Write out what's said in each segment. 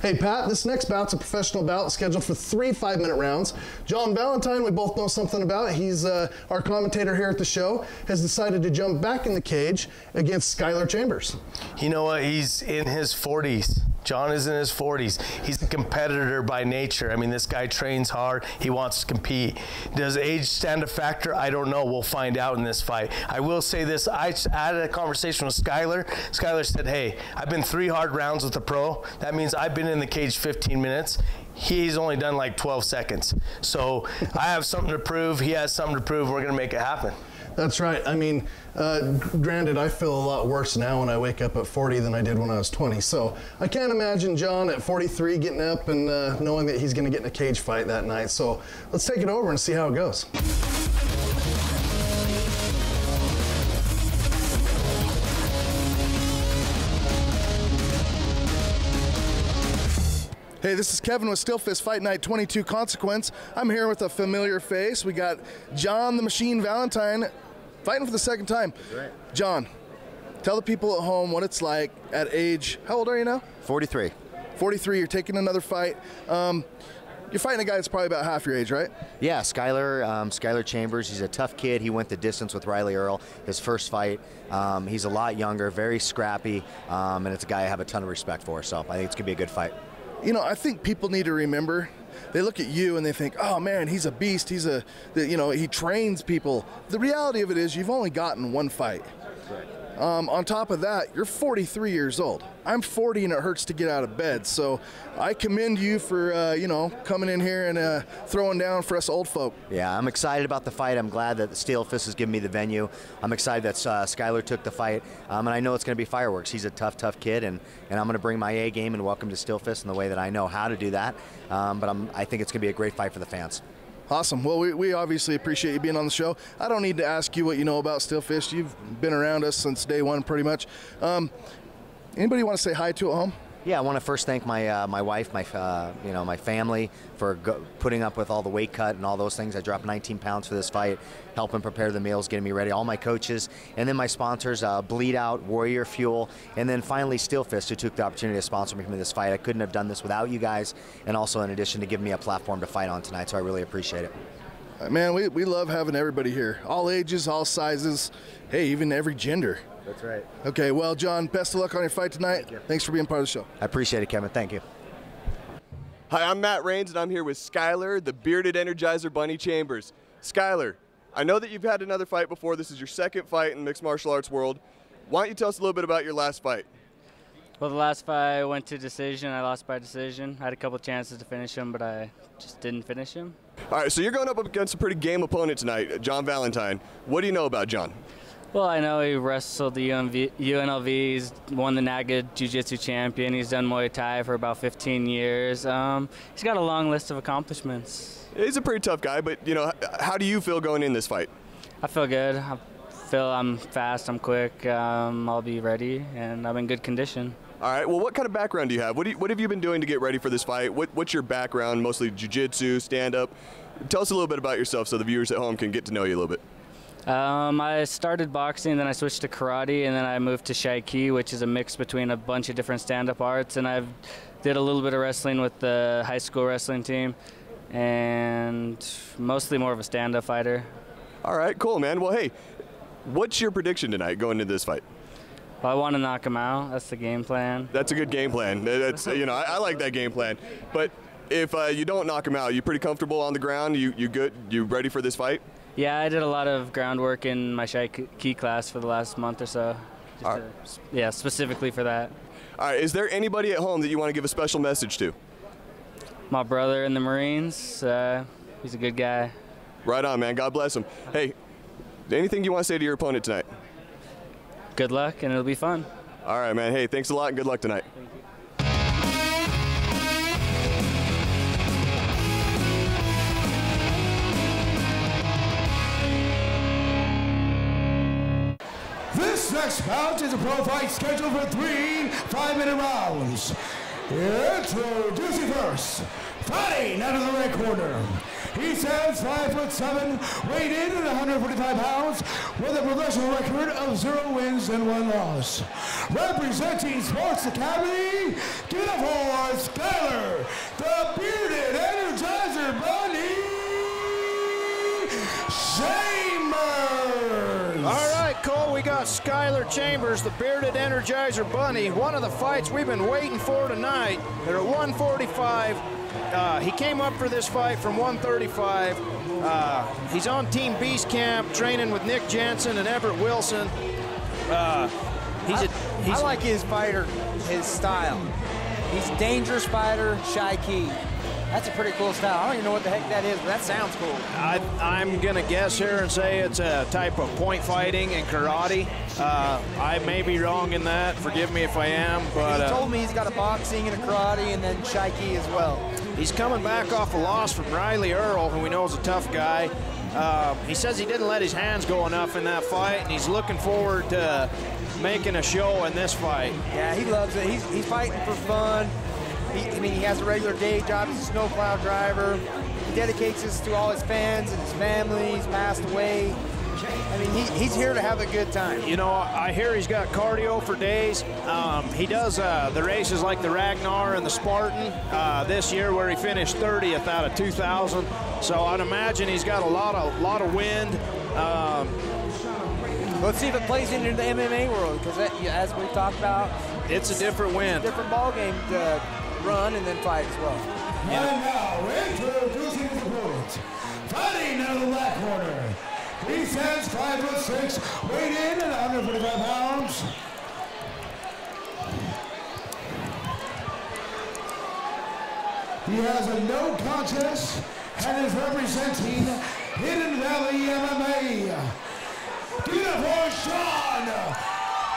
Hey Pat, this next bout's a professional bout scheduled for 3 5-minute rounds. John Valentine, we both know something about. He's our commentator here at the show, has decided to jump back in the cage against Skyler Chambers. You know what? He's in his 40s. John is in his 40s. He's a competitor by nature. I mean, this guy trains hard. He wants to compete. Does age stand a factor? I don't know. We'll find out in this fight. I will say this. I had a conversation with Skyler. Skyler said, hey, I've been 3 hard rounds with the pro. That means I've been in the cage 15 minutes. He's only done like 12 seconds. So I have something to prove. He has something to prove. We're going to make it happen. That's right. I mean, granted, I feel a lot worse now when I wake up at 40 than I did when I was 20. So I can't imagine John at 43 getting up and knowing that he's going to get in a cage fight that night. So let's take it over and see how it goes. Hey, this is Kevin with Still Fist Fight Night 22 Consequence. I'm here with a familiar face. We got John the Machine Valentine fighting for the second time. That's right. John, tell the people at home what it's like at age, how old are you now? 43. 43, you're taking another fight. You're fighting a guy that's probably about half your age, right? Yeah, Skyler Chambers. He's a tough kid. He went the distance with Riley Earl, his first fight. He's a lot younger, very scrappy, and it's a guy I have a ton of respect for, so I think it's going to be a good fight. You know, I think people need to remember, they look at you and they think, oh man, he's a beast, he trains people. The reality of it is you've only gotten one fight. Right. On top of that, you're 43 years old. I'm 40 and it hurts to get out of bed. So I commend you for, coming in here and throwing down for us old folk. Yeah, I'm excited about the fight. I'm glad that the Steel Fist has given me the venue. I'm excited that Skyler took the fight. And I know it's going to be fireworks. He's a tough, tough kid. And I'm going to bring my A game and welcome to Steel Fist in the way that I know how to do that. I think it's going to be a great fight for the fans. Awesome. Well, we obviously appreciate you being on the show. I don't need to ask you what you know about Steel Fist. You've been around us since day one, pretty much. Anybody want to say hi to at home? Yeah, I want to first thank my wife, my family for putting up with all the weight cut and all those things. I dropped 19 pounds for this fight, helping prepare the meals, getting me ready. All my coaches, and then my sponsors, Bleed Out, Warrior Fuel, and then finally Steel Fist, who took the opportunity to sponsor me for this fight. I couldn't have done this without you guys, and also in addition to giving me a platform to fight on tonight. So I really appreciate it. Man, we love having everybody here, all ages, all sizes, hey, even every gender. That's right. Okay, well, John, best of luck on your fight tonight. Thanks for being part of the show. I appreciate it, Kevin. Thank you. Hi, I'm Matt Rains, and I'm here with Skyler, the bearded Energizer Bunny Chambers. Skyler, I know that you've had another fight before. This is your second fight in the mixed martial arts world. Why don't you tell us a little bit about your last fight? Well, the last fight went to decision. I lost by decision. I had a couple chances to finish him, but I just didn't finish him. All right, so you're going up against a pretty game opponent tonight, John Valentine. What do you know about John? Well, I know he wrestled the UNLV. He's won the NAGA Jiu-Jitsu champion. He's done Muay Thai for about 15 years. He's got a long list of accomplishments. He's a pretty tough guy, but, how do you feel going in this fight? I feel good. I feel I'm fast, I'm quick, I'll be ready, and I'm in good condition. All right, well, what kind of background do you have? What have you been doing to get ready for this fight? What's your background, mostly jiu-jitsu, stand-up? Tell us a little bit about yourself so the viewers at home can get to know you a little bit. I started boxing, then I switched to karate, and then I moved to Shaiki, which is a mix between a bunch of different stand-up arts, and I've did a little bit of wrestling with the high school wrestling team, and mostly more of a stand-up fighter. All right, cool, man. Well, hey, what's your prediction tonight going into this fight? Well, I want to knock him out. That's the game plan. That's a good game plan. That's I like that game plan. But if you don't knock him out, you pretty comfortable on the ground? You good? You ready for this fight? Yeah, I did a lot of groundwork in my Shaiki class for the last month or so. Specifically for that. All right, is there anybody at home that you want to give a special message to? My brother in the Marines. He's a good guy. Right on, man. God bless him. Hey, anything you want to say to your opponent tonight? Good luck, and it'll be fun. All right, man. Hey, thanks a lot, and good luck tonight. Thank you. This next bout is a pro fight scheduled for 3 5-minute rounds. Introducing first, fighting out of the red corner, He stands 5'7", weighed in at 145 pounds, with a professional record of 0 wins and 1 loss. Representing Sports Academy, give it up for Skyler, the bearded Energizer Bunny Chambers. All right, Cole, we got Skyler Chambers, the bearded Energizer Bunny. One of the fights we've been waiting for tonight. They're at 145. He came up for this fight from 135. He's on Team Beast Camp, training with Nick Jensen and Everett Wilson. I like his fighter, his style. He's a dangerous fighter, shy key. That's a pretty cool style. I don't even know what the heck that is, but that sounds cool. I'm going to guess here and say it's a type of point fighting and karate. I may be wrong in that. Forgive me if I am. But he told me he's got a boxing and a karate and then shy key as well. He's coming back off a loss from Riley Earl, who we know is a tough guy. He says he didn't let his hands go enough in that fight, and he's looking forward to making a show in this fight. Yeah, he loves it. He's fighting for fun. I mean, he has a regular day job. He's a snowplow driver. He dedicates this to all his fans and his family. He's passed away. I mean, he's here to have a good time. You know, I hear he's got cardio for days. He does the races like the Ragnar and the Spartan this year, where he finished 30th out of 2,000. So I'd imagine he's got a lot of wind. Let's see if it plays into the MMA world, because as we've talked about, it's a different wind. Different ball game to run and then fight as well. And now, introducing his opponent, fighting out of the black corner. He stands 5'6", weighed in at 145 pounds. He has a no contest and is representing Hidden Valley MMA. Give it up for Sean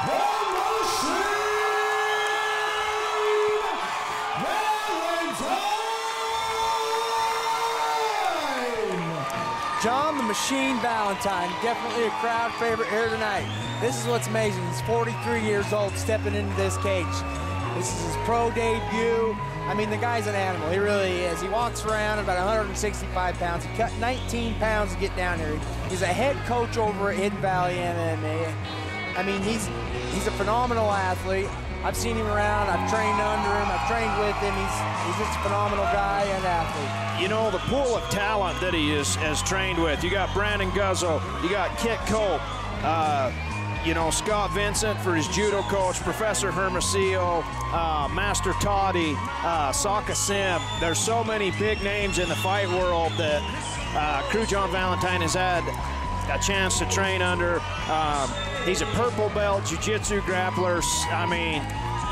Valentine. John the Machine Valentine, definitely a crowd favorite here tonight. This is what's amazing. He's 43 years old stepping into this cage. This is his pro debut. I mean, the guy's an animal. He really is. He walks around at about 165 pounds. He cut 19 pounds to get down here. He's a head coach over at Hidden Valley MMA. I mean, he's a phenomenal athlete. I've seen him around. I've trained under him. I've trained with him. He's just a phenomenal guy and athlete. You know, the pool of talent that he has trained with. You got Brandon Guzzo. You got Kit Cope. You know, Scott Vincent for his judo coach, Professor Hermosillo, Master Toddy, Sokka Sim. There's so many big names in the fight world that Crew John Valentine has had a chance to train under. He's a purple belt jiu-jitsu grappler. I mean,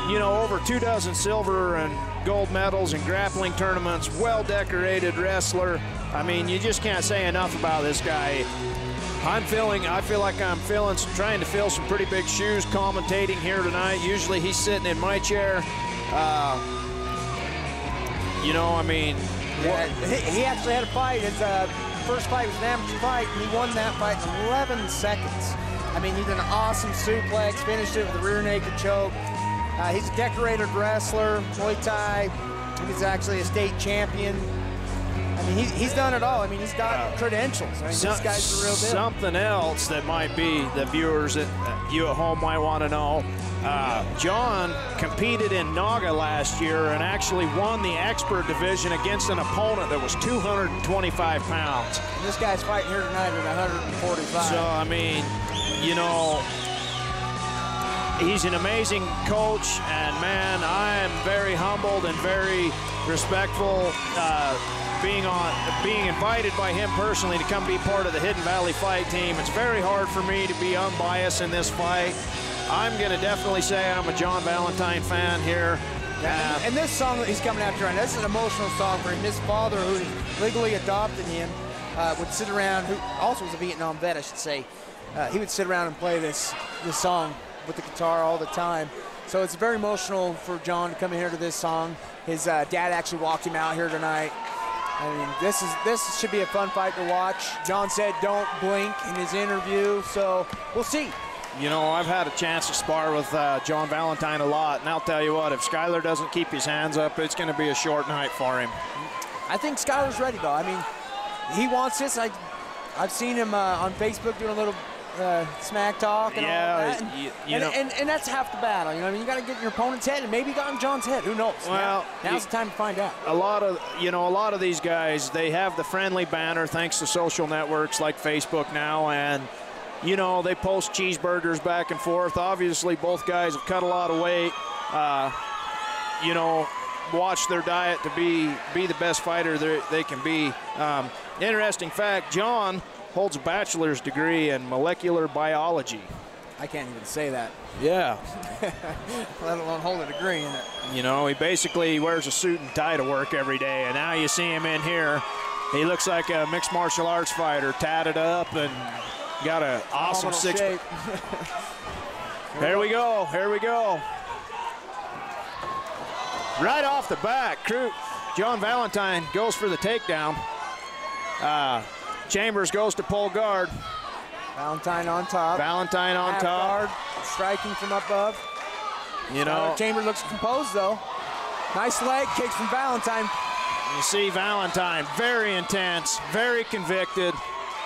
you know, over 24 silver and gold medals in grappling tournaments, well-decorated wrestler. I mean, you just can't say enough about this guy. I feel like I'm trying to fill some pretty big shoes commentating here tonight. Usually he's sitting in my chair. You know, I mean. Yeah, he actually had a fight. His first fight was an amateur fight, and he won that fight in 11 seconds. I mean, he did an awesome suplex, finished it with a rear naked choke. He's a decorated wrestler, Muay Thai. He's actually a state champion. I mean, he's done it all. I mean, he's got credentials. I mean, this guy's the real deal. Something else that might be the viewers that you at home might want to know. John competed in Naga last year and actually won the expert division against an opponent that was 225 pounds. And this guy's fighting here tonight at 145. So, I mean, you know, he's an amazing coach, and man, I am very humbled and very respectful being invited by him personally to come be part of the Hidden Valley fight team. It's very hard for me to be unbiased in this fight. I'm going to definitely say I'm a John Valentine fan here. And this song that he's coming after, and this is an emotional song for him. His father, who legally adopted him, would sit around, who also was a Vietnam vet, I should say. He would sit around and play this song with the guitar all the time. So it's very emotional for John to come in here to this song. His dad actually walked him out here tonight. I mean, this should be a fun fight to watch. John said don't blink in his interview, so we'll see. You know, I've had a chance to spar with John Valentine a lot, and I'll tell you what, if Skyler doesn't keep his hands up, it's going to be a short night for him. I think Skyler's ready, though. I mean, he wants this. I've seen him on Facebook doing a little smack talk and all that. And that's half the battle. You know, I mean, you got to get in your opponent's head, and maybe got in John's head. Who knows? Well, now's the time to find out. A lot of these guys, they have the friendly banner thanks to social networks like Facebook now, and you know, they post cheeseburgers back and forth. Obviously, both guys have cut a lot of weight. You know, watch their diet to be the best fighter they can be. Interesting fact, John holds a bachelor's degree in molecular biology. I can't even say that. Yeah. Let alone hold a degree in it. You know, he basically wears a suit and tie to work every day, and now you see him in here. He looks like a mixed martial arts fighter, tatted up and got an awesome six-pack. Here we go. Here we go. Right off the bat, John Valentine goes for the takedown. Chambers goes to pull guard. Valentine on top. Valentine on half top. Guard, striking from above. You know, Chambers looks composed though. Nice leg kicks from Valentine. You see Valentine, very intense, very convicted.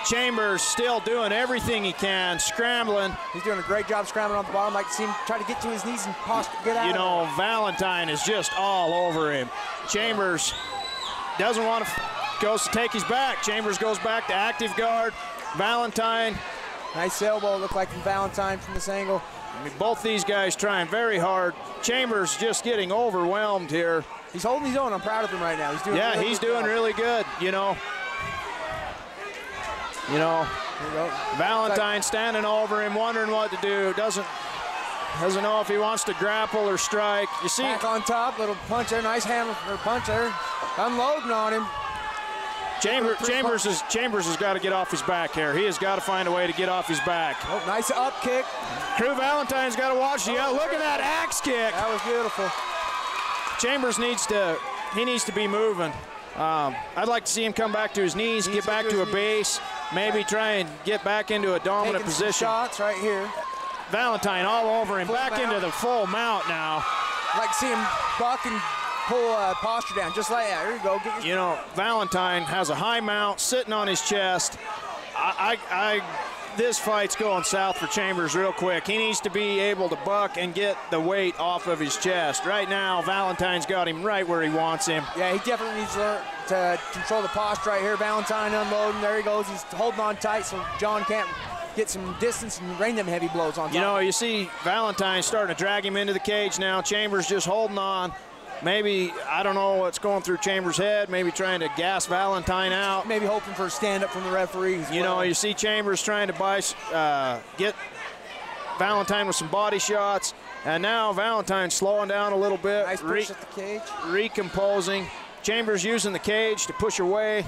Chambers still doing everything he can, scrambling. He's doing a great job scrambling on the bottom. Like to see him try to get to his knees and get out. You know, Valentine is just all over him. Chambers doesn't want to, goes to take his back. Chambers goes back to active guard. Valentine. Nice elbow, looked like from Valentine from this angle. I mean, both these guys trying very hard. Chambers just getting overwhelmed here. He's holding his own. I'm proud of him right now. He's doing he's doing really good, you know. Valentine standing over him, wondering what to do. Doesn't know if he wants to grapple or strike. You see, back on top, little punch there, nice handle or punch there, unloading on him. Chambers has got to get off his back here. He has got to find a way to get off his back. Oh, nice up kick. Crew Valentine's got to watch. Yeah, look at that axe kick. That was beautiful. Chambers needs to be moving. I'd like to see him come back to his knees, get back to a base, maybe try and get back into a dominant position. Shots right here. Valentine all over him, full back mount. Into the full mount now. I'd like to see him buck and pull posture down, just like that. Here you go. You know, Valentine has a high mount sitting on his chest. This fight's going south for Chambers real quick. He needs to be able to buck and get the weight off of his chest. Right now, Valentine's got him right where he wants him. Yeah, he definitely needs to learn to control the posture right here. Valentine unloading. There he goes. He's holding on tight so John can't get some distance and rain them heavy blows on top. You know, you see Valentine starting to drag him into the cage now. Chambers just holding on. Maybe, I don't know what's going through Chambers' head, maybe trying to gas Valentine out. Maybe hoping for a stand-up from the referees. You know, you see Chambers trying to get Valentine with some body shots, and now Valentine's slowing down a little bit. Nice push at the cage. Recomposing. Chambers using the cage to push away.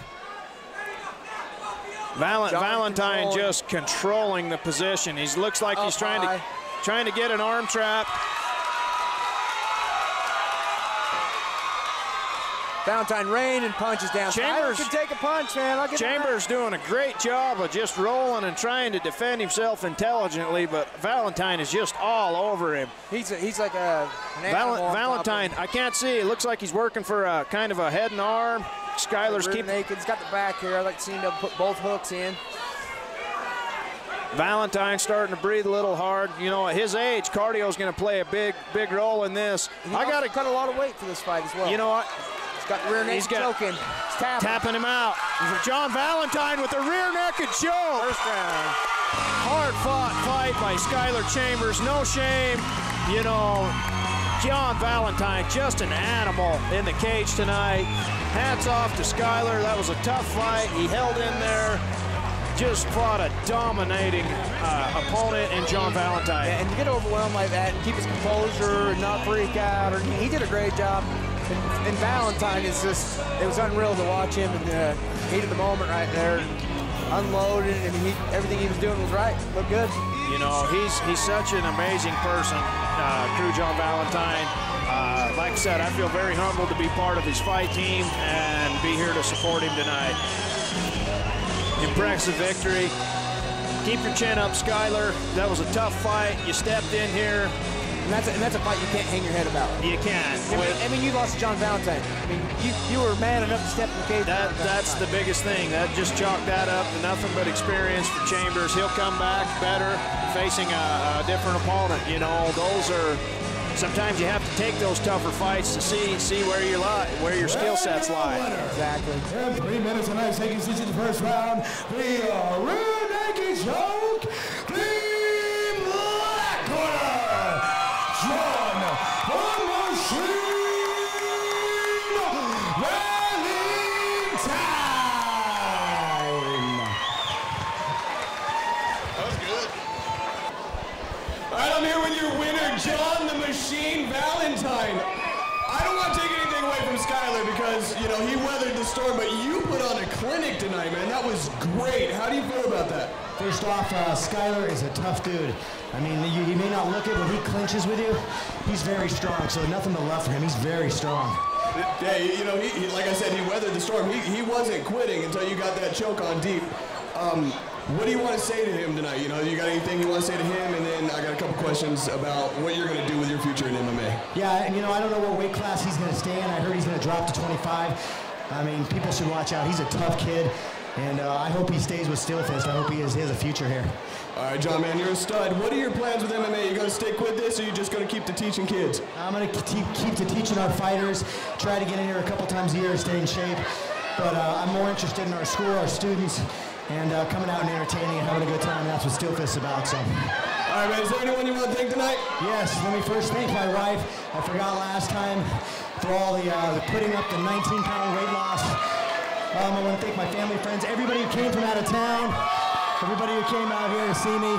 Valentine just controlling the position. He looks like he's trying to get an arm trap. Valentine rain and punches down. Chambers can take a punch, man. Chambers doing a great job of just rolling and trying to defend himself intelligently, but Valentine is just all over him. He's like an animal. Valentine, I can't see. It looks like he's working for a kind of a head and arm. Skyler's keeping naked. He's got the back here. I'd like to see him put both hooks in. Valentine starting to breathe a little hard. You know, at his age, cardio is going to play a big role in this. I got to cut a lot of weight for this fight as well. You know what? He's got the rear naked choking. He's tapping him out. John Valentine with the rear naked choke. First round. Hard-fought fight by Skyler Chambers. No shame. You know, John Valentine, just an animal in the cage tonight. Hats off to Skyler. That was a tough fight. He held in there. Just fought a dominating opponent in John Valentine. Yeah, and to get overwhelmed like that and keep his composure and not freak out, he did a great job. And Valentine is just, it was unreal to watch him in the heat of the moment right there. Unloaded, and everything he was doing was right. Looked good. You know, he's such an amazing person, Crew John Valentine. Like I said, I feel very humbled to be part of his fight team and be here to support him tonight. Impressive victory. Keep your chin up, Skyler. That was a tough fight. You stepped in here, And that's a fight you can't hang your head about. You can't. I mean, you lost to John Valentine. I mean, you were man enough to step in the cage. That's the biggest thing. That just chalk that up to nothing but experience for Chambers. He'll come back better facing a different opponent. You know, those are. Sometimes you have to take those tougher fights to see where your skill sets lie. Exactly. And 3 minutes and 9 seconds into the first round. The rear naked choke. The black corner. John the Machine Valentine. That was good. All right, I'm here with your winner, John the Machine Valentine. I don't want to take anything away from Skyler because, you know, he weathered the storm, but you put on a clinic tonight, man. That was great. How do you feel about that? First off, Skyler is a tough dude. I mean, you may not look it when he clinches with you. He's very strong, so nothing but love for him. He's very strong. Yeah, you know, he like I said, he weathered the storm. He wasn't quitting until you got that choke on deep. What do you want to say to him tonight? You know, you got anything you want to say to him? And then I got a couple questions about what you're going to do with your future in MMA. Yeah, and you know, I don't know what weight class he's going to stay in. I heard he's going to drop to 25. I mean, people should watch out. He's a tough kid, and I hope he stays with Steelfist. I hope he has a future here. All right, John, man, you're a stud. What are your plans with MMA? You going to stick with this, or you just going to keep to teaching kids? I'm going to keep to teaching our fighters, try to get in here a couple times a year, stay in shape. But I'm more interested in our school, our students, and coming out and entertaining and having a good time. That's what Steelfist is about. So. All right, man, is there anyone you want to thank tonight? Yes, let me first thank my wife. I forgot last time for all the putting up the 19-pound weight loss. I want to thank my family, friends, everybody who came from out of town, everybody who came out here to see me.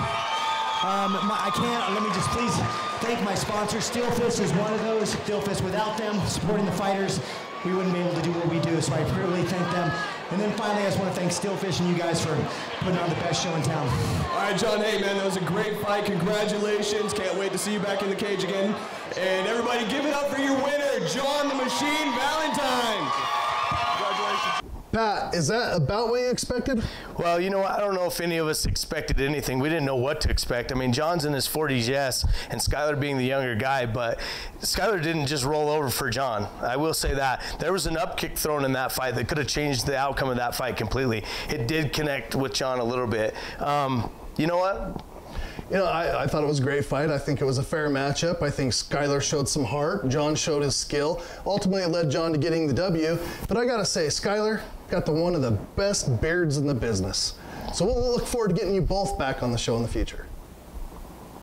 Let me just please thank my sponsors. Steelfist is one of those. Steelfist, without them supporting the fighters, we wouldn't be able to do what we do, so I really thank them. And then finally, I just want to thank Steelfish and you guys for putting on the best show in town. All right, John, hey, man, that was a great fight. Congratulations. Can't wait to see you back in the cage again. And everybody, give it up for your winner, John the Machine Valentine. Congratulations. Pat, is that about what you expected? Well, you know, I don't know if any of us expected anything. We didn't know what to expect. I mean, John's in his 40s, yes, and Skyler being the younger guy, but Skyler didn't just roll over for John. I will say that. There was an up kick thrown in that fight that could have changed the outcome of that fight completely. It did connect with John a little bit. You know what? You know, I thought it was a great fight. I think it was a fair matchup. I think Skyler showed some heart. John showed his skill. Ultimately, it led John to getting the W. But I got to say, Skyler got one of the best beards in the business. So we'll look forward to getting you both back on the show in the future.